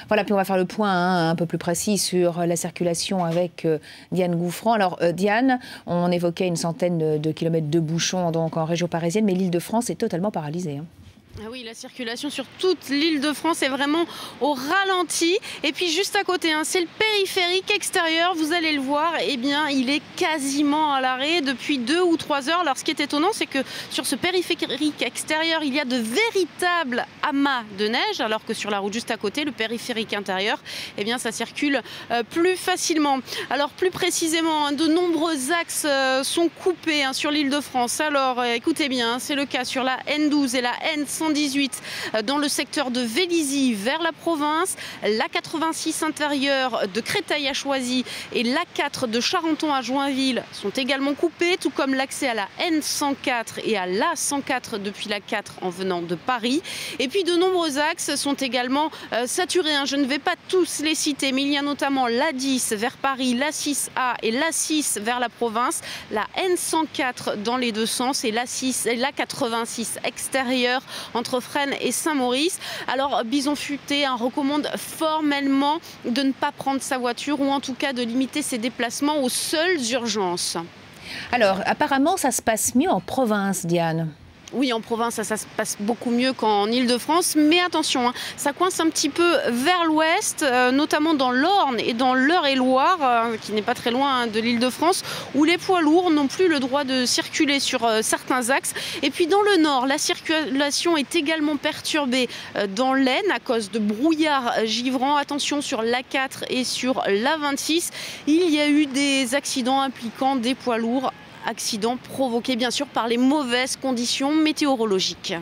Voilà, puis on va faire le point un peu plus précis sur la circulation avec Diane Gouffran. Alors Diane, on évoquait une centaine de kilomètres de bouchons donc en région parisienne, mais l'Île-de-France est totalement paralysée. Ah oui, la circulation sur toute l'Île-de-France est vraiment au ralenti. Et puis juste à côté, c'est le périphérique extérieur. Vous allez le voir, eh bien, il est quasiment à l'arrêt depuis 2 ou 3 heures. Alors ce qui est étonnant, c'est que sur ce périphérique extérieur, il y a de véritables amas de neige, alors que sur la route juste à côté, le périphérique intérieur, eh bien, ça circule plus facilement. Alors plus précisément, de nombreux axes sont coupés sur l'Île-de-France. Alors écoutez bien, c'est le cas sur la N12 et la N118 dans le secteur de Vélizy vers la province, l'A86 intérieur de Créteil à Choisy et l'A4 de Charenton à Joinville sont également coupés, tout comme l'accès à la N104 et à l'A104 depuis la 4 en venant de Paris. Et puis de nombreux axes sont également saturés. Je ne vais pas tous les citer, mais il y a notamment l'A10 vers Paris, l'A6A et l'A6 vers la province, la N104 dans les deux sens et l'A6 et l'A86 extérieur entre Fresnes et Saint-Maurice. Alors Bison Futé recommande formellement de ne pas prendre sa voiture ou en tout cas de limiter ses déplacements aux seules urgences. Alors apparemment ça se passe mieux en province, Diane. Oui, en province, ça se passe beaucoup mieux qu'en Île-de-France. Mais attention, ça coince un petit peu vers l'ouest, notamment dans l'Orne et dans l'Eure-et-Loire, qui n'est pas très loin de l'Île-de-France, où les poids lourds n'ont plus le droit de circuler sur certains axes. Et puis dans le nord, la circulation est également perturbée dans l'Aisne à cause de brouillard givrant. Attention sur l'A4 et sur l'A26. Il y a eu des accidents impliquant des poids lourds. Accidents provoqués bien sûr par les mauvaises conditions météorologiques.